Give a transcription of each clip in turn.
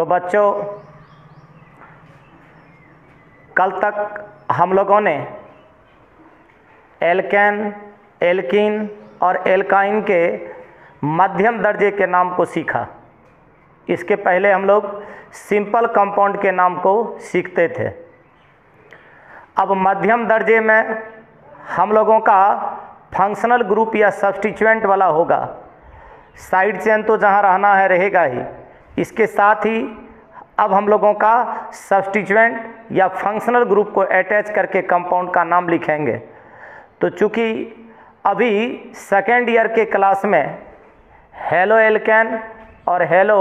तो बच्चों, कल तक हम लोगों ने एल्केन, एल्कीन और एल्काइन के मध्यम दर्जे के नाम को सीखा। इसके पहले हम लोग सिंपल कंपाउंड के नाम को सीखते थे। अब मध्यम दर्जे में हम लोगों का फंक्शनल ग्रुप या सब्स्टिट्यूएंट वाला होगा। साइड चेन तो जहाँ रहना है रहेगा ही, इसके साथ ही अब हम लोगों का सब्स्टिट्यूएंट या फंक्शनल ग्रुप को अटैच करके कंपाउंड का नाम लिखेंगे। तो चूँकि अभी सेकेंड ईयर के क्लास में हेलो एल्केन और हेलो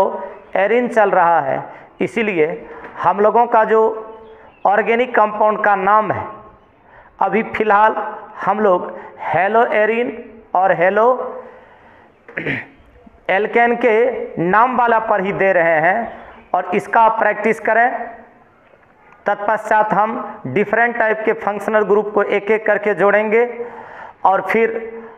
एरिन चल रहा है, इसीलिए हम लोगों का जो ऑर्गेनिक कंपाउंड का नाम है अभी फ़िलहाल हम लोग हेलो एरिन और हेलो एल्केन के नाम वाला पर ही दे रहे हैं और इसका आप प्रैक्टिस करें। तत्पश्चात हम डिफरेंट टाइप के फंक्शनल ग्रुप को एक एक करके जोड़ेंगे और फिर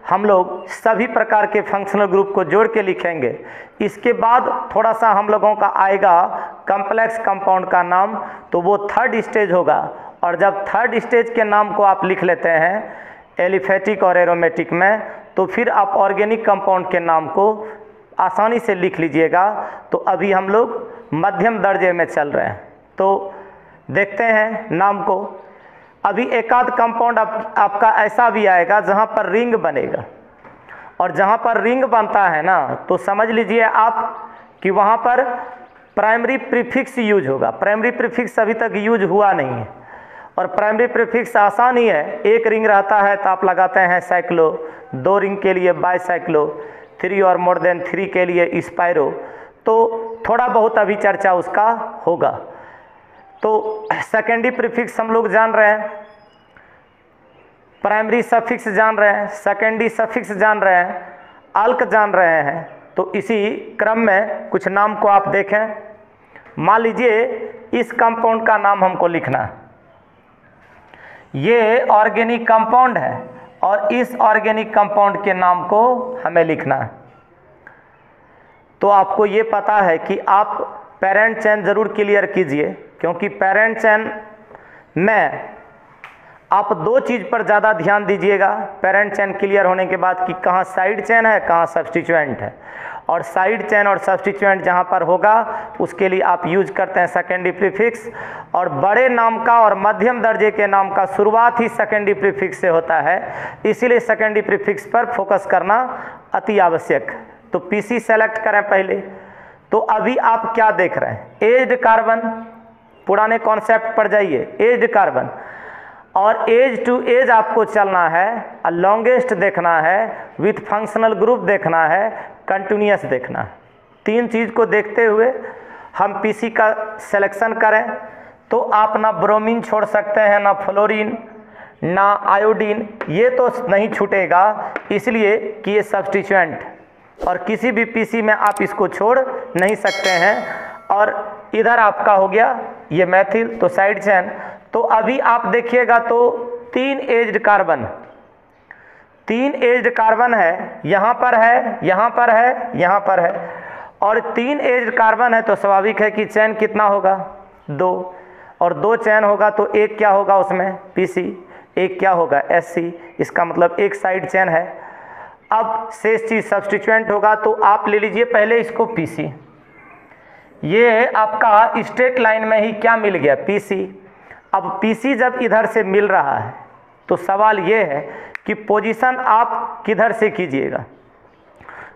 हम लोग सभी प्रकार के फंक्शनल ग्रुप को जोड़ के लिखेंगे। इसके बाद थोड़ा सा हम लोगों का आएगा कॉम्प्लेक्स कंपाउंड का नाम, तो वो थर्ड स्टेज होगा। और जब थर्ड स्टेज के नाम को आप लिख लेते हैं एलिफेटिक और एरोमेटिक में, तो फिर आप ऑर्गेनिक कंपाउंड के नाम को आसानी से लिख लीजिएगा। तो अभी हम लोग मध्यम दर्जे में चल रहे हैं, तो देखते हैं नाम को। अभी एक आध कंपाउंड आपका ऐसा भी आएगा जहाँ पर रिंग बनेगा, और जहाँ पर रिंग बनता है ना, तो समझ लीजिए आप कि वहाँ पर प्राइमरी प्रीफिक्स यूज होगा। प्राइमरी प्रीफिक्स अभी तक यूज हुआ नहीं है, और प्राइमरी प्रीफिक्स आसान ही है। एक रिंग रहता है तो आप लगाते हैं साइक्लो, 2 रिंग के लिए बाईसाइक्लो, 3 और मोर देन 3 के लिए स्पायरो। तो थोड़ा बहुत अभी चर्चा उसका होगा। तो सेकेंडरी प्रीफिक्स हम लोग जान रहे हैं, प्राइमरी सफिक्स जान रहे हैं, सेकेंडरी सफिक्स जान रहे हैं, अल्क जान रहे हैं। तो इसी क्रम में कुछ नाम को आप देखें। मान लीजिए इस कंपाउंड का नाम हमको लिखना है, ये ऑर्गेनिक कंपाउंड है और इस ऑर्गेनिक कंपाउंड के नाम को हमें लिखना है। तो आपको ये पता है कि आप पेरेंट चेन ज़रूर क्लियर कीजिए, क्योंकि पेरेंट चेन में आप 2 चीज़ पर ज़्यादा ध्यान दीजिएगा पेरेंट चेन क्लियर होने के बाद, कि कहाँ साइड चेन है, कहाँ सब्स्टिट्यूएंट है। और साइड चेन और सब्स्टिट्यूएंट जहाँ पर होगा उसके लिए आप यूज करते हैं सेकेंडरी प्रीफिक्स। और बड़े नाम का और मध्यम दर्जे के नाम का शुरुआत ही सेकेंडरी प्रीफिक्स से होता है, इसीलिए सेकेंडरी प्रीफिक्स पर फोकस करना अति आवश्यक है। तो पीसी सेलेक्ट करें पहले। तो अभी आप क्या देख रहे हैं, एज्ड कार्बन, पुराने कॉन्सेप्ट पर जाइए, एज्ड कार्बन। और एज टू एज आपको चलना है, लॉन्गेस्ट देखना है, विथ फंक्शनल ग्रुप देखना है, कंटिन्यूस देखना है। 3 चीज़ को देखते हुए हम पीसी का सिलेक्शन करें। तो आप ना ब्रोमीन छोड़ सकते हैं, ना फ्लोरीन, ना आयोडीन, ये तो नहीं छूटेगा, इसलिए कि ये सब्स्टिट्यूएंट, और किसी भी पीसी में आप इसको छोड़ नहीं सकते हैं। और इधर आपका हो गया ये मैथिल, तो साइड चेन। तो अभी आप देखिएगा तो 3 एज्ड कार्बन, 3 एज्ड कार्बन है, यहाँ पर है, यहाँ पर है, यहाँ पर है। और 3 एज्ड कार्बन है तो स्वाभाविक है कि चेन कितना होगा, 2। और 2 चेन होगा तो एक क्या होगा उसमें, पीसी, एक क्या होगा, एससी। इसका मतलब एक साइड चेन है। अब शेष चीज़ सब्स्टिट्यूएंट होगा, तो आप ले लीजिए पहले इसको पीसी। ये आपका स्ट्रेट लाइन में ही क्या मिल गया, पीसी। अब पीसी जब इधर से मिल रहा है तो सवाल ये है कि पोजीशन आप किधर से कीजिएगा।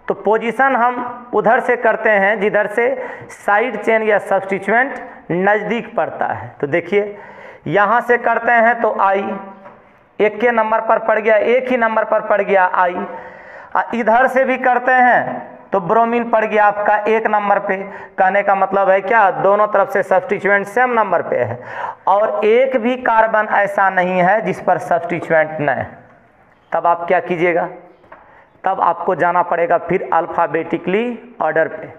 तो पोजीशन हम उधर से करते हैं जिधर से साइड चेन या सब्स्टिट्यूएंट नज़दीक पड़ता है। तो देखिए यहाँ से करते हैं तो आई, एक के नंबर पर पड़ गया, एक ही नंबर पर पड़ गया आई। इधर से भी करते हैं तो ब्रोमीन पड़ गया आपका 1 नंबर पे। कहने का मतलब है क्या, दोनों तरफ से सब्स्टिट्यूएंट सेम नंबर पे है, और एक भी कार्बन ऐसा नहीं है जिस पर सब्स्टिट्यूएंट न है। तब आप क्या कीजिएगा, तब आपको जाना पड़ेगा फिर अल्फ़ाबेटिकली ऑर्डर पे।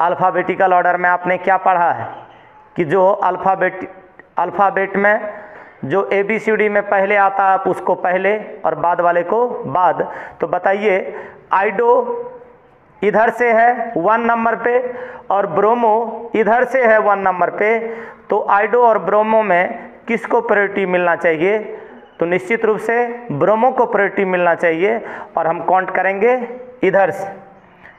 अल्फ़ाबेटिकल ऑर्डर में आपने क्या पढ़ा है कि जो अल्फ़ाबेट में जो ABCD में पहले आता है आप उसको पहले और बाद वाले को बाद। तो बताइए आइडो इधर से है 1 नंबर पे और ब्रोमो इधर से है 1 नंबर पे, तो आयोडो और ब्रोमो में किसको प्रायोरिटी मिलना चाहिए? तो निश्चित रूप से ब्रोमो को प्रायोरिटी मिलना चाहिए और हम काउंट करेंगे इधर से।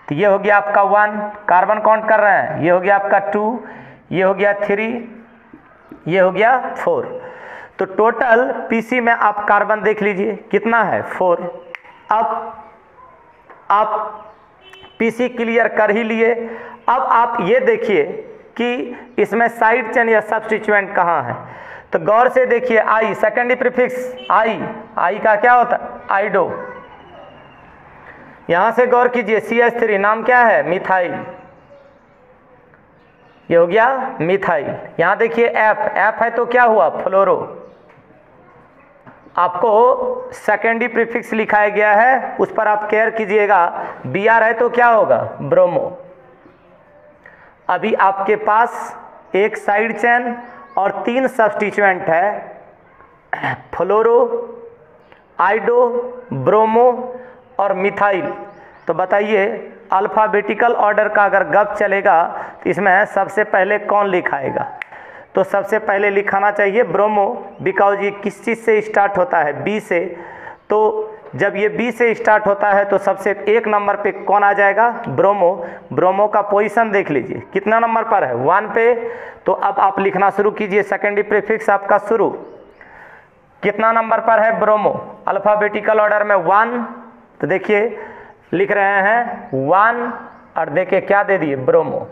तो ये हो गया आपका 1, कार्बन काउंट कर रहे हैं, ये हो गया आपका 2, ये हो गया 3, ये हो गया 4। तो टोटल पीसी में आप कार्बन देख लीजिए कितना है 4। अब आप पीसी क्लियर कर ही लिए। अब आप ये देखिए कि इसमें साइड चेन या सब्स्टिट्यूएंट कहाँ है, तो गौर से देखिए आई सेकेंडरी प्रीफिक्स आई का क्या होता है? आयोडो। यहां से गौर कीजिए CH3 नाम क्या है? मिथाइल। ये हो गया मिथाइल। यहां देखिए एफ है तो क्या हुआ? फ्लोरो। आपको सेकेंडरी प्रीफिक्स लिखाया गया है, उस पर आप केयर कीजिएगा। Br है तो क्या होगा? ब्रोमो। अभी आपके पास एक साइड चेन और 3 सब्स्टिट्यूएंट है, फ्लोरो, आयोडो, ब्रोमो और मिथाइल। तो बताइए अल्फ़ाबेटिकल ऑर्डर का अगर गप चलेगा तो इसमें सबसे पहले कौन लिखाएगा? तो सबसे पहले लिखाना चाहिए ब्रोमो, बिकॉज ये किस चीज़ से स्टार्ट होता है? बी से। तो जब ये बी से स्टार्ट होता है तो सबसे 1 नंबर पे कौन आ जाएगा? ब्रोमो। ब्रोमो का पोजीशन देख लीजिए कितना नंबर पर है? 1 पे। तो अब आप लिखना शुरू कीजिए, सेकेंडरी प्रीफिक्स आपका शुरू। कितना नंबर पर है ब्रोमो? अल्फ़ाबेटिकल ऑर्डर में 1। तो देखिए लिख रहे हैं 1 और देखिए क्या दे दिए? ब्रोमो।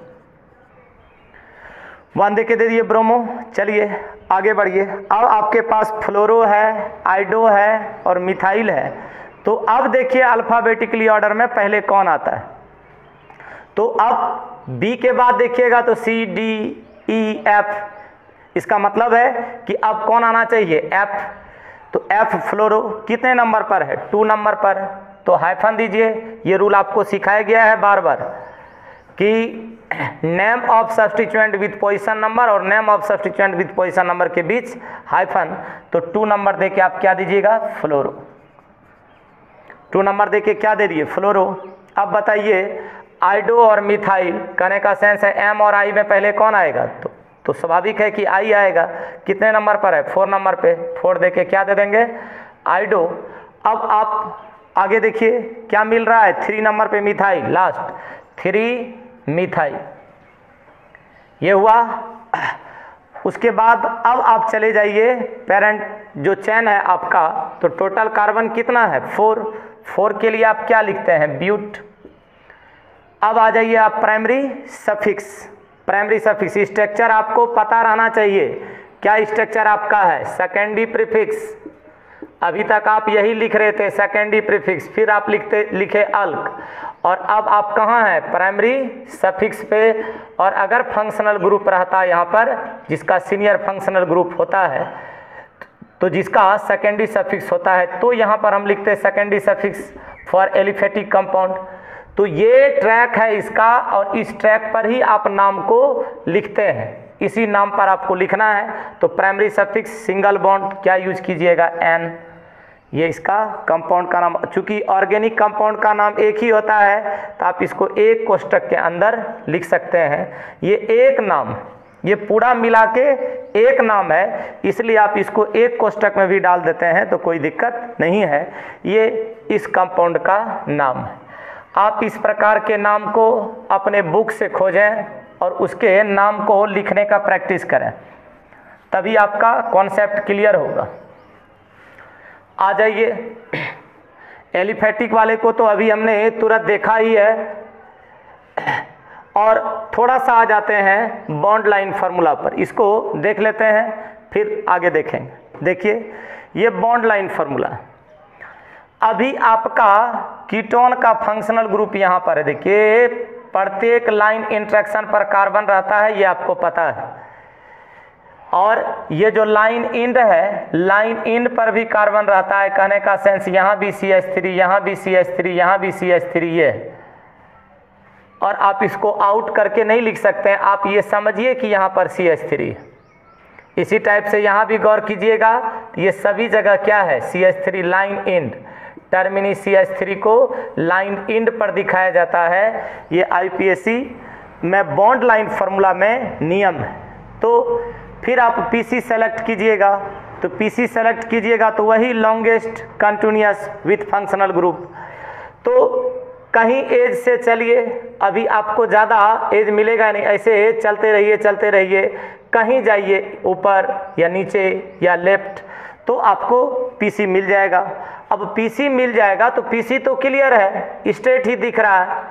1 देके दे दिए ब्रोमो। चलिए आगे बढ़िए। अब आपके पास फ्लोरो है, आयोडो है और मिथाइल है। तो अब देखिए अल्फ़ाबेटिकली ऑर्डर में पहले कौन आता है? तो अब बी के बाद देखिएगा तो C D E F। इसका मतलब है कि अब कौन आना चाहिए? F। तो F फ्लोरो कितने नंबर पर है? 2 नंबर पर। तो हाइफन दीजिए। ये रूल आपको सिखाया गया है बार बार कि name of substituent with position number और name of substituent with position number के बीच हाइफन। तो 2 नंबर देके आप क्या दीजिएगा? फ्लोरो। 2 नंबर देके क्या दे दिए? फ्लोरो। अब बताइए आयोडो और मिथाइल, कहने का सेंस है M और I में पहले कौन आएगा? तो स्वाभाविक है कि I आएगा। कितने नंबर पर है? 4 नंबर पे। 4 देके क्या दे देंगे? आयोडो। अब आप आगे देखिए क्या मिल रहा है? 3 नंबर पे मिथाइल, लास्ट 3 मिथाइल। ये हुआ। उसके बाद अब आप चले जाइए पेरेंट जो चेन है आपका, तो टोटल कार्बन कितना है? 4 के लिए आप क्या लिखते हैं? ब्यूट। अब आ जाइए आप primary suffix. Primary suffix structure आपको पता रहना चाहिए। क्या स्ट्रक्चर आपका है? Secondary prefix. अभी तक आप यही लिख रहे थे सेकेंडरी प्रीफिक्स, फिर आप लिखे अल्क, और अब आप कहाँ हैं? प्राइमरी सफिक्स पे। और अगर फंक्शनल ग्रुप रहता है यहाँ पर, जिसका सीनियर फंक्शनल ग्रुप होता है, तो जिसका सेकेंडरी सफिक्स होता है, तो यहाँ पर हम लिखते हैं secondary suffix for aliphatic compound. तो ये ट्रैक है इसका, और इस ट्रैक पर ही आप नाम को लिखते हैं, इसी नाम पर आपको लिखना है। तो प्राइमरी सफिक्स सिंगल बॉन्ड क्या यूज कीजिएगा? N। ये इसका कंपाउंड का नाम। चूंकि ऑर्गेनिक कंपाउंड का नाम एक ही होता है, तो आप इसको एक कोष्टक के अंदर लिख सकते हैं। ये एक नाम, ये पूरा मिला के एक नाम है, इसलिए आप इसको एक कोष्टक में भी डाल देते हैं तो कोई दिक्कत नहीं है। ये इस कंपाउंड का नाम है। आप इस प्रकार के नाम को अपने बुक से खोजें और उसके नाम को लिखने का प्रैक्टिस करें, तभी आपका कॉन्सेप्ट क्लियर होगा। आ जाइए एलिफेटिक वाले को तो अभी हमने तुरंत देखा ही है, और थोड़ा सा आ जाते हैं बॉन्ड लाइन फार्मूला पर। इसको देख लेते हैं फिर आगे देखेंगे। देखिए ये बॉन्ड लाइन फार्मूला। अभी आपका कीटोन का फंक्शनल ग्रुप यहाँ पर है। देखिए प्रत्येक लाइन इंटरेक्शन पर कार्बन रहता है, ये आपको पता है। और ये जो लाइन इंड है, लाइन इंड पर भी कार्बन रहता है। कहने का सेंस यहाँ भी CH3, यहाँ भी CH3, यहाँ भी CH3 ये है। और आप इसको आउट करके नहीं लिख सकते हैं, आप ये समझिए कि यहाँ पर CH3 है। इसी टाइप से यहाँ भी गौर कीजिएगा, ये सभी जगह क्या है? CH3 line end. टर्मिनी CH3 को लाइन इंड पर दिखाया जाता है। ये IPSC में बॉन्ड लाइन फार्मूला में नियम है। तो फिर आप PC सेलेक्ट कीजिएगा, तो PC सेलेक्ट कीजिएगा तो वही longest continuous with functional group. तो कहीं एज से चलिए, अभी आपको ज़्यादा एज मिलेगा नहीं, ऐसे चलते रहिए, कहीं जाइए ऊपर या नीचे या लेफ्ट, तो आपको PC मिल जाएगा। अब PC मिल जाएगा तो PC तो क्लियर है, स्ट्रेट ही दिख रहा है,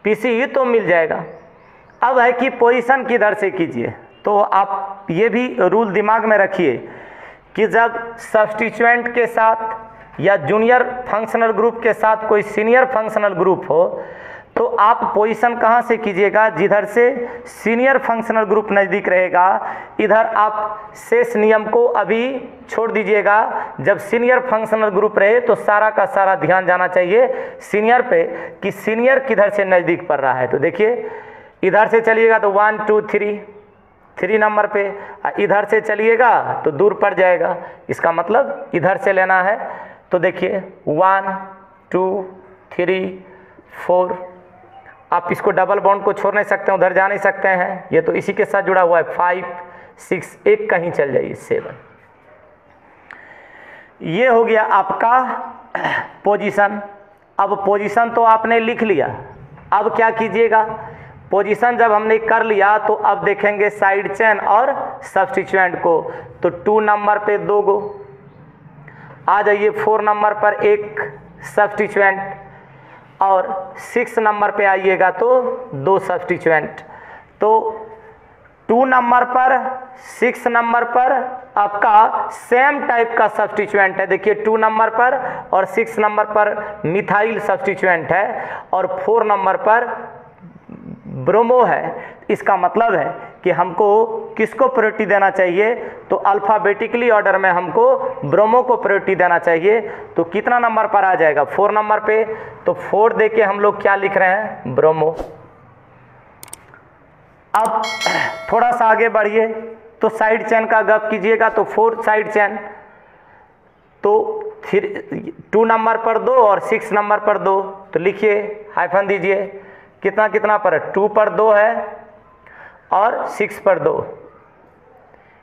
PC ही तो मिल जाएगा। अब है कि पोजीशन किधर से कीजिए। तो आप ये भी रूल दिमाग में रखिए कि जब सब्स्टिट्यूएंट के साथ या जूनियर फंक्शनल ग्रुप के साथ कोई सीनियर फंक्शनल ग्रुप हो तो आप पोजीशन कहाँ से कीजिएगा, जिधर से सीनियर फंक्शनल ग्रुप नज़दीक रहेगा, इधर आप शेष नियम को अभी छोड़ दीजिएगा। जब सीनियर फंक्शनल ग्रुप रहे तो सारा का सारा ध्यान जाना चाहिए सीनियर पे कि सीनियर किधर से नज़दीक पड़ रहा है। तो देखिए इधर से चलिएगा तो 1 2 3 नंबर पे, इधर से चलिएगा तो दूर पड़ जाएगा, इसका मतलब इधर से लेना है। तो देखिए 1 2 3 4, आप इसको डबल बॉन्ड को छोड़ नहीं सकते, उधर जा नहीं सकते हैं, ये तो इसी के साथ जुड़ा हुआ है। 5 6 एक कहीं चल जाइए 7। ये हो गया आपका पोजीशन। अब पोजीशन तो आपने लिख लिया, अब क्या कीजिएगा, पोजीशन जब हमने कर लिया तो अब देखेंगे साइड चेन और सब्स्टिट्यूएंट को। तो 2 नंबर पे 2 गो आ जाइए, 4 नंबर पर एक सब्स्टिट्यूएंट, और 6 नंबर पे आइएगा तो 2 सब्स्टिट्यूएंट। तो 2 नंबर पर 6 नंबर पर आपका सेम टाइप का सब्स्टिट्यूएंट है। देखिए 2 नंबर पर और 6 नंबर पर मिथाइल सब्स्टिट्यूएंट है और 4 नंबर पर ब्रोमो है। इसका मतलब है कि हमको किसको प्रायोरिटी देना चाहिए, तो अल्फ़ाबेटिकली ऑर्डर में हमको ब्रोमो को प्रायोरिटी देना चाहिए। तो कितना नंबर पर आ जाएगा, 4 नंबर पे, तो 4 दे के हम लोग क्या लिख रहे हैं, ब्रोमो। अब थोड़ा सा आगे बढ़िए तो साइड चेन का गप कीजिएगा, तो 4 साइड चेन, तो 2 नंबर पर 2 और 6 नंबर पर 2, तो लिखिए हाइफन दीजिए, कितना कितना पर, 2 पर 2 है और 6 पर 2,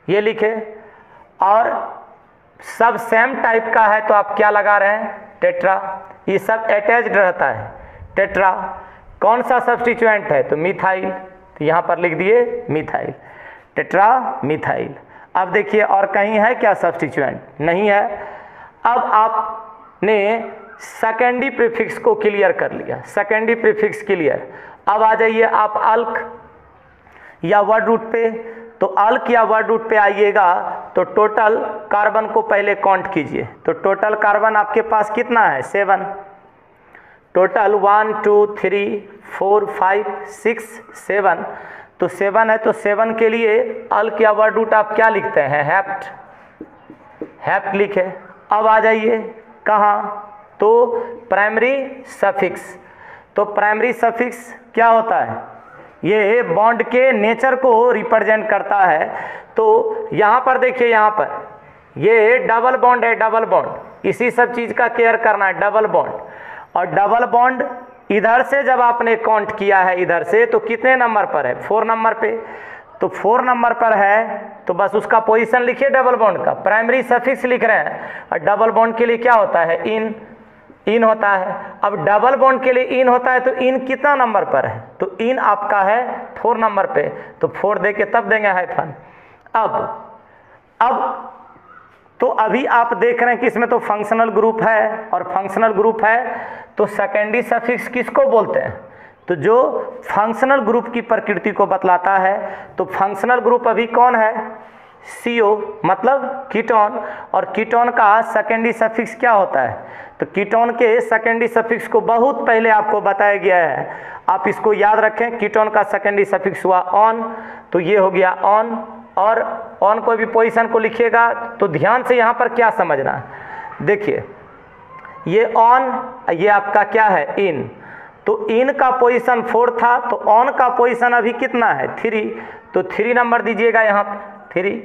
ये लिखे। और सब सेम टाइप का है तो आप क्या लगा रहे हैं, टेट्रा, ये सब अटैच्ड रहता है। टेट्रा कौन सा सब्स्टिट्यूएंट है, तो मिथाइल, तो यहाँ पर लिख दिए मिथाइल, टेट्रा मिथाइल। अब देखिए और कहीं है क्या सब्स्टिट्यूएंट, नहीं है। अब आपने सेकेंडरी प्रीफिक्स को क्लियर कर लिया, सेकेंडरी प्रीफिक्स क्लियर। अब आ जाइए आप अल्क या वर्ड रूट पे, तो अल्क या वर्ड रूट पे आइएगा तो टोटल कार्बन को पहले काउंट कीजिए। तो टोटल कार्बन आपके पास कितना है, 7, टोटल 1 2 3 4 5 6 7, तो 7 है। तो 7 के लिए अल्क या वर्ड रूट आप क्या लिखते हैं, हैप्ट, हैप्ट लिखे। अब आ जाइए कहाँ, तो प्राइमरी सफिक्स। तो प्राइमरी सफिक्स क्या होता है, ये बॉन्ड के नेचर को रिप्रेजेंट करता है। तो यहाँ पर देखिए, यहाँ पर ये डबल बॉन्ड है, डबल बॉन्ड, इसी सब चीज़ का केयर करना है, डबल बॉन्ड। और डबल बॉन्ड इधर से जब आपने काउंट किया है इधर से, तो कितने नंबर पर है, 4 नंबर पे। तो 4 नंबर पर है तो बस उसका पोजीशन लिखिए डबल बॉन्ड का, प्राइमरी सफिक्स लिख रहे हैं। और डबल बॉन्ड के लिए क्या होता है, इन, इन होता है। अब डबल बॉन्ड के लिए इन होता है तो इन कितना नंबर पर है, तो इन आपका है 4 नंबर पे, तो 4 दे के तब देंगे हाइफन। अब तो अभी आप देख रहे हैं कि इसमें तो फंक्शनल ग्रुप है, और फंक्शनल ग्रुप है तो सेकेंडरी सफिक्स किसको बोलते हैं, तो जो फंक्शनल ग्रुप की प्रकृति को बतलाता है। तो फंक्शनल ग्रुप अभी कौन है, CO, मतलब कीटोन, और कीटोन का सेकेंडरी सफिक्स क्या होता है, तो कीटोन के सेकेंडरी सफिक्स को बहुत पहले आपको बताया गया है, आप इसको याद रखें। कीटोन का सेकेंडरी सफिक्स हुआ ऑन, तो ये हो गया ऑन, और ऑन कोई भी पोजीशन को लिखिएगा तो ध्यान से यहाँ पर क्या समझना है, देखिए ये ऑन, ये आपका क्या है, इन, तो इन का पोजीशन 4 था, तो ऑन का पोजीशन अभी कितना है, 3, तो 3 नंबर दीजिएगा यहाँ पर 3।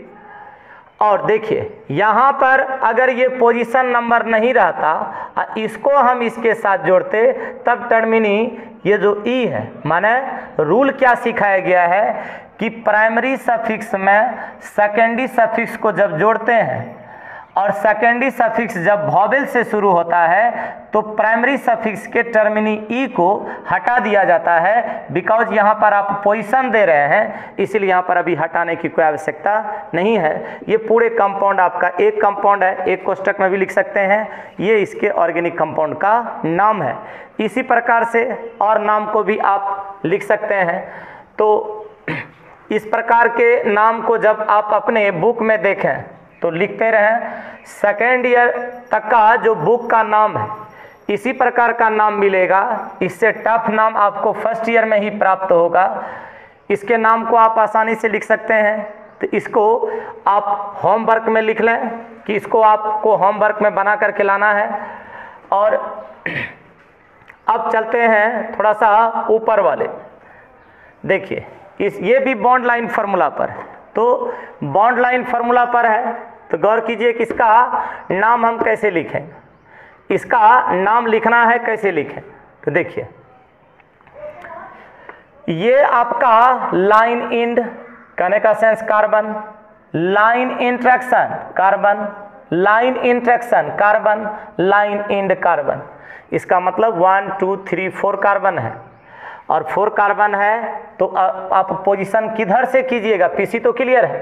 और देखिए यहाँ पर अगर ये पोजीशन नंबर नहीं रहता, इसको हम इसके साथ जोड़ते, तब टर्मिनी ये जो ई है, माने रूल क्या सिखाया गया है कि प्राइमरी सफिक्स में सेकेंडरी सफिक्स को जब जोड़ते हैं और सेकेंडरी सफिक्स जब वॉवेल से शुरू होता है तो प्राइमरी सफिक्स के टर्मिनी ई को हटा दिया जाता है, बिकॉज यहाँ पर आप पोजीशन दे रहे हैं, इसलिए यहाँ पर अभी हटाने की कोई आवश्यकता नहीं है। ये पूरे कंपाउंड आपका एक कंपाउंड है, एक कोष्टक में भी लिख सकते हैं, ये इसके ऑर्गेनिक कंपाउंड का नाम है। इसी प्रकार से और नाम को भी आप लिख सकते हैं। तो इस प्रकार के नाम को जब आप अपने बुक में देखें तो लिखते रहें। सेकेंड ईयर तक का जो बुक का नाम है इसी प्रकार का नाम मिलेगा, इससे टफ नाम आपको फर्स्ट ईयर में ही प्राप्त होगा। इसके नाम को आप आसानी से लिख सकते हैं। तो इसको आप होमवर्क में लिख लें कि इसको आपको होमवर्क में बना करके लाना है। और अब चलते हैं थोड़ा सा ऊपर वाले, देखिए ये भी बॉन्ड लाइन फार्मूला पर है। तो बॉन्ड लाइन फार्मूला पर है तो गौर कीजिए कि इसका नाम हम कैसे लिखें, इसका नाम लिखना है कैसे लिखें। तो देखिए ये आपका लाइन इंड, कहने का sense carbon, line interaction carbon, line interaction carbon, line end carbon. इसका मतलब 1 2 3 4 कार्बन है और 4 कार्बन है। तो आप पोजीशन किधर से कीजिएगा, पीसी तो क्लियर है,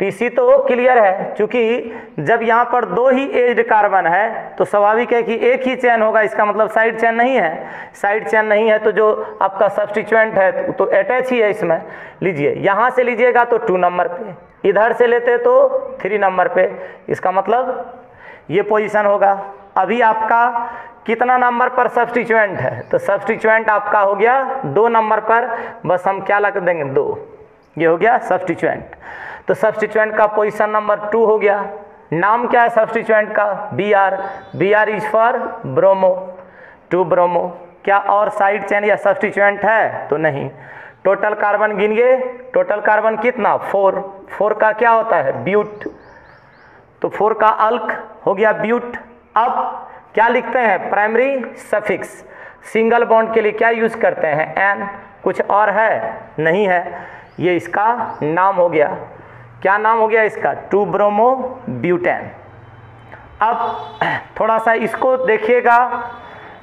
पीसी तो क्लियर है। क्योंकि जब यहाँ पर 2 ही एज्ड कार्बन है तो स्वाभाविक है कि एक ही चेन होगा, इसका मतलब साइड चेन नहीं है। साइड चेन नहीं है तो जो आपका सब्स्टिट्यूएंट है तो अटैच ही है इसमें। लीजिए यहाँ से लीजिएगा तो 2 नंबर पे, इधर से लेते तो 3 नंबर पे, इसका मतलब ये पोजीशन होगा। अभी आपका कितना नंबर पर सब्स्टिट्यूएंट है, तो सब्स्टिट्यूएंट आपका हो गया 2 नंबर पर, बस हम क्या लगा देंगे 2, ये हो गया सब्स्टिट्यूएंट। तो सब्स्टिट्यूएंट का पोजीशन नंबर 2 हो गया। नाम क्या है सब्स्टिट्यूएंट का, B R is for bromo, 2 bromo. क्या और साइड चेन या सब्स्टिट्यूएंट है, तो नहीं। टोटल कार्बन गिनिए, टोटल कार्बन कितना 4, 4 का क्या होता है ब्यूट, तो 4 का अल्क हो गया ब्यूट। अब क्या लिखते हैं, प्राइमरी सफिक्स, सिंगल बॉन्ड के लिए क्या यूज करते हैं, एन, कुछ और है नहीं है, ये इसका नाम हो गया। क्या नाम हो गया इसका, 2 ब्रोमो ब्यूटेन। अब थोड़ा सा इसको देखिएगा,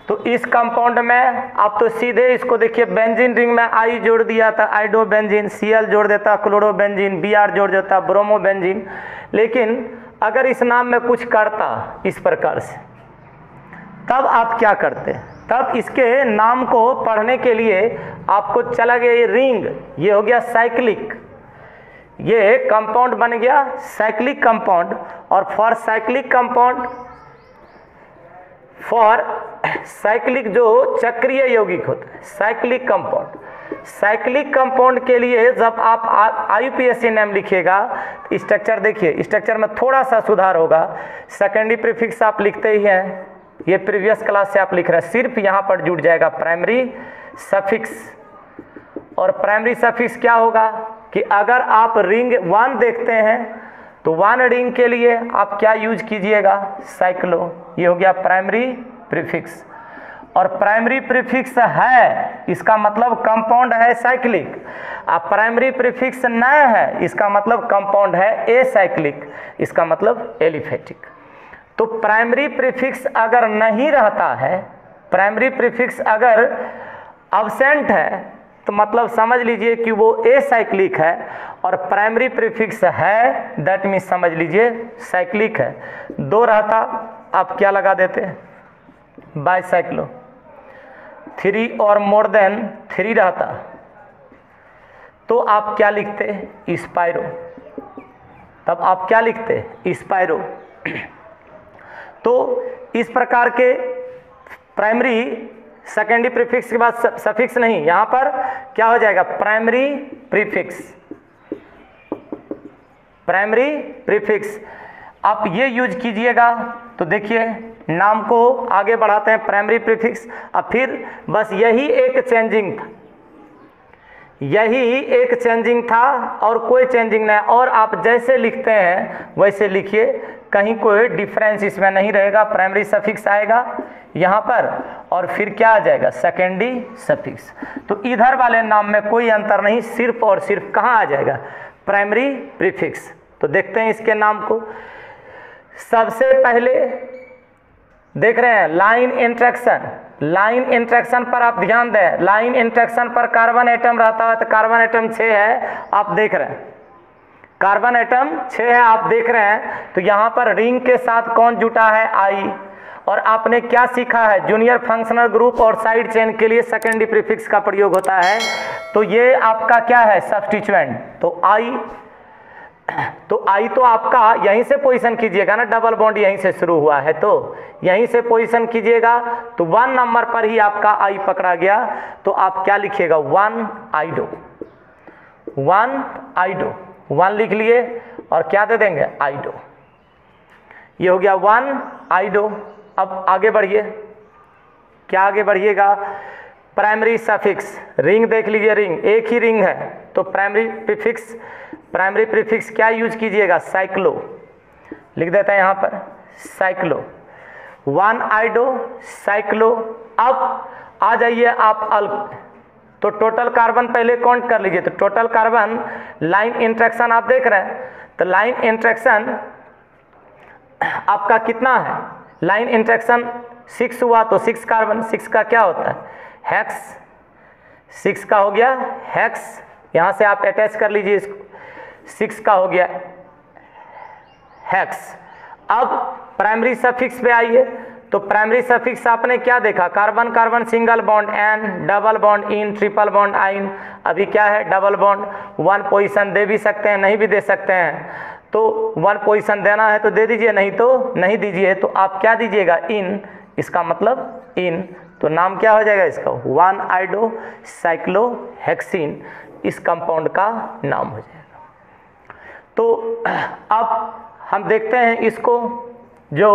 तो इस कंपाउंड में आप तो सीधे इसको देखिए, बेंजीन रिंग में आई जोड़ दिया था आइडो बेंजीन, Cl जोड़ देता क्लोरो बेंजीन, Br जोड़ देता ब्रोमो बेंजीन। लेकिन अगर इस नाम में कुछ करता इस प्रकार से, तब आप क्या करते, तब इसके नाम को पढ़ने के लिए आपको चला गया ये रिंग, ये हो गया साइक्लिक, ये कंपाउंड बन गया साइक्लिक कंपाउंड। और for cyclic compound, for cyclic जो चक्रीय यौगिक होता है, साइक्लिक कंपाउंड, साइक्लिक कंपाउंड के लिए जब आप IUPAC नेम लिखिएगा, स्ट्रक्चर देखिए, स्ट्रक्चर में थोड़ा सा सुधार होगा। सेकेंडरी प्रीफिक्स आप लिखते ही हैं, ये प्रीवियस क्लास से आप लिख रहे हैं, सिर्फ यहाँ पर जुड़ जाएगा प्राइमरी सफिक्स। और प्राइमरी सफिक्स क्या होगा कि अगर आप रिंग 1 देखते हैं तो 1 रिंग के लिए आप क्या यूज कीजिएगा, साइक्लो, ये हो गया प्राइमरी प्रीफिक्स। और प्राइमरी प्रीफिक्स है इसका मतलब कंपाउंड है साइक्लिक, अब प्राइमरी प्रीफिक्स न है इसका मतलब कंपाउंड है एसाइक्लिक, इसका मतलब एलिफेटिक। तो प्राइमरी प्रीफिक्स अगर नहीं रहता है, प्राइमरी प्रीफिक्स अगर अब्सेंट है, तो मतलब समझ लीजिए कि वो एसाइक्लिक है। और प्राइमरी प्रीफिक्स है दैट मीन्स समझ लीजिए साइक्लिक है। 2 रहता आप क्या लगा देते, बाइसाइक्लो। 3 और मोर देन 3 रहता तो आप क्या लिखते, स्पाइरो, तब आप क्या लिखते, स्पाइरो। तो इस प्रकार के प्राइमरी सेकेंडरी प्रीफिक्स के बाद सफिक्स नहीं, यहाँ पर क्या हो जाएगा, प्राइमरी प्रीफिक्स, प्राइमरी प्रीफिक्स आप ये यूज कीजिएगा। तो देखिए नाम को आगे बढ़ाते हैं प्राइमरी प्रीफिक्स। अब फिर बस यही एक चेंजिंग था, यही एक चेंजिंग था और कोई चेंजिंग नहीं। और आप जैसे लिखते हैं वैसे लिखिए, कहीं कोई डिफरेंस इसमें नहीं रहेगा। प्राइमरी सफिक्स आएगा यहाँ पर और फिर क्या आ जाएगा, सेकेंडरी सफिक्स। तो इधर वाले नाम में कोई अंतर नहीं, सिर्फ और सिर्फ कहाँ आ जाएगा, प्राइमरी प्रीफिक्स। तो देखते हैं इसके नाम को। सबसे पहले देख रहे हैं लाइन इंट्रैक्शन। लाइन इंट्रैक्शन पर आप ध्यान दें, लाइन इंट्रैक्शन पर कार्बन एटम रहता है, तो कार्बन एटम 6 है, आप देख रहे हैं कार्बन एटम 6 है, आप देख रहे हैं। तो यहाँ पर रिंग के साथ कौन जुटा है, आई। और आपने क्या सीखा है, जूनियर फंक्शनल ग्रुप और साइड चेन के लिए सेकेंडरी प्रीफिक्स का प्रयोग होता है। तो ये आपका क्या है, सब्स्टिट्यूएंट। तो आई, तो आई तो आपका यहीं से पोजीशन कीजिएगा ना, डबल बॉन्ड यहीं से शुरू हुआ है तो यहीं से पोजीशन कीजिएगा। तो 1 नंबर पर ही आपका आई पकड़ा गया। तो आप क्या लिखिएगा, 1 आइडो, 1 आइडो, 1 लिख लिए और क्या दे देंगे, आइडो। ये हो गया 1 आइडो। अब आगे बढ़िए, क्या आगे बढ़िएगा, प्राइमरी सफिक्स। रिंग देख लीजिए, रिंग एक ही रिंग है, तो प्राइमरी प्रीफिक्स, प्राइमरी प्रीफिक्स क्या यूज कीजिएगा, साइक्लो लिख देते हैं यहाँ पर, साइक्लो, 1 आइडो, साइक्लो। अब आ जाइए आप अल, तो टोटल कार्बन पहले काउंट कर लीजिए। तो टोटल कार्बन लाइन इंट्रैक्शन आप देख रहे हैं, तो लाइन इंट्रैक्शन आपका कितना है, लाइन इंट्रैक्शन 6 हुआ, तो 6 कार्बन, 6 का क्या होता है, हेक्स, 6 का हो गया हेक्स। यहाँ से आप अटैच कर लीजिए इसको, 6 का हो गया हेक्स। अब प्राइमरी सफिक्स पे आइए। तो प्राइमरी सफिक्स आपने क्या देखा, carbon carbon single bond ane, double bond ene, triple bond yne. अभी क्या है, डबल बॉन्ड। 1 पोजीशन दे भी सकते हैं, नहीं भी दे सकते हैं। तो 1 पोजीशन देना है तो दे दीजिए, नहीं तो नहीं दीजिए। तो आप क्या दीजिएगा, इन, इसका मतलब इन। तो नाम क्या हो जाएगा इसका, 1 आइडो साइक्लोहेक्सिन, इस कंपाउंड का नाम हो जाएगा। तो अब हम देखते हैं इसको, जो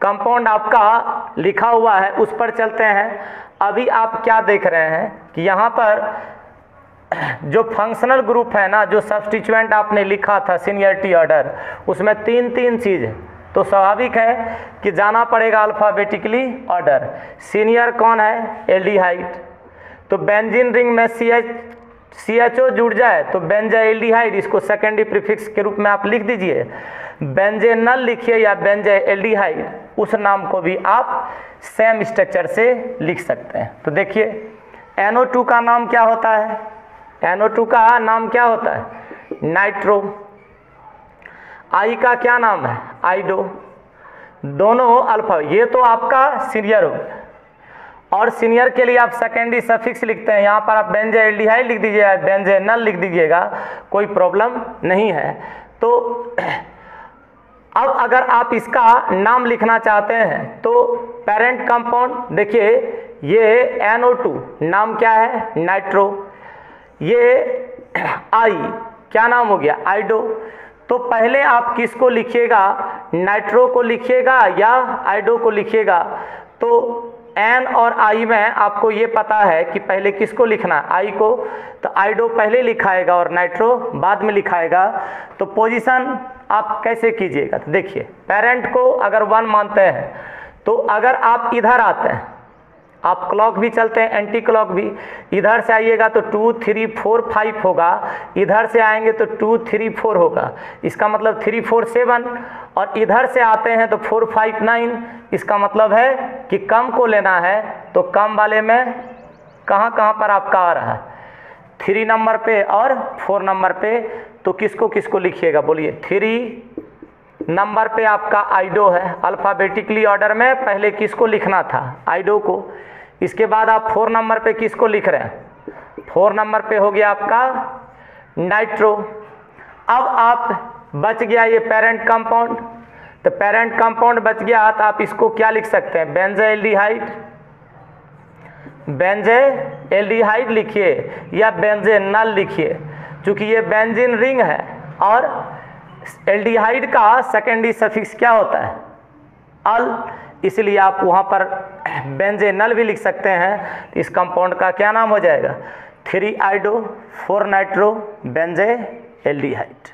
कंपाउंड आपका लिखा हुआ है उस पर चलते हैं। अभी आप क्या देख रहे हैं कि यहाँ पर जो फंक्शनल ग्रुप है ना, जो सब्स्टिट्यूएंट आपने लिखा था सीनियरिटी ऑर्डर, उसमें 3 चीज़ है। तो स्वाभाविक है कि जाना पड़ेगा अल्फ़ाबेटिकली ऑर्डर। सीनियर कौन है, एल्डिहाइड। तो बेंजीन रिंग में CHO जुड़ जाए तो बेंजाइल्डिहाइड, इसको सेकेंडरी प्रीफिक्स के रूप में आप लिख दीजिए। बेंजेनल लिखिए या बेंजाइल्डिहाइड, उस नाम को भी आप सेम स्ट्रक्चर से लिख सकते हैं। तो देखिए NO2 का नाम क्या होता है, NO2 का नाम क्या होता है, नाइट्रो। आई का क्या नाम है, आइडो। दोनों अल्फा, ये तो आपका सीनियर हो गया। और सीनियर के लिए आप सेकेंडरी सफिक्स लिखते हैं, यहाँ पर आप बेंजाइल्डिहाइड लिख दीजिएगा, बेंजेनल लिख दीजिएगा, कोई प्रॉब्लम नहीं है। तो अब अगर आप इसका नाम लिखना चाहते हैं तो पेरेंट कंपाउंड देखिए, ये NO2 नाम क्या है, नाइट्रो। ये आई क्या नाम हो गया, आइडो। तो पहले आप किसको लिखिएगा, नाइट्रो को लिखिएगा या आइडो को लिखिएगा। तो एन और आई में आपको ये पता है कि पहले किसको लिखना है, आई को। तो आइडो पहले लिखाएगा और नाइट्रो बाद में लिखाएगा। तो पोजीशन आप कैसे कीजिएगा, तो देखिए पेरेंट को अगर 1 मानते हैं तो अगर आप इधर आते हैं, आप क्लॉक भी चलते हैं, एंटी क्लॉक भी, इधर से आइएगा तो 2 3 4 5 होगा, इधर से आएंगे तो 2 3 4 होगा, इसका मतलब 3 4 7। और इधर से आते हैं तो 4 5 9, इसका मतलब है कि कम को लेना है। तो कम वाले में कहाँ कहाँ पर आपका आ रहा है, 3 नंबर पे और 4 नंबर पे। तो किसको किसको लिखिएगा, बोलिए। 3 नंबर पे आपका आइडो है, अल्फ़ाबेटिकली ऑर्डर में पहले किसको लिखना था, आइडो को। इसके बाद आप 4 नंबर पे किसको लिख रहे हैं, 4 नंबर पे हो गया आपका नाइट्रो। अब आप बच गया ये पेरेंट कंपाउंड। तो पेरेंट कंपाउंड बच गया तो आप इसको क्या लिख सकते हैं, बेंजाइल्डिहाइड, बेंजाइल्डिहाइड लिखिए या बेंजेनल लिखिए, क्योंकि ये बेंजीन रिंग है और एल्डिहाइड का सेकेंडरी सफिक्स क्या होता है, अल, इसलिए आप वहाँ पर बेंजेनल भी लिख सकते हैं। इस कंपाउंड का क्या नाम हो जाएगा, 3 आइडो 4 नाइट्रो बेंजे एल्डिहाइड।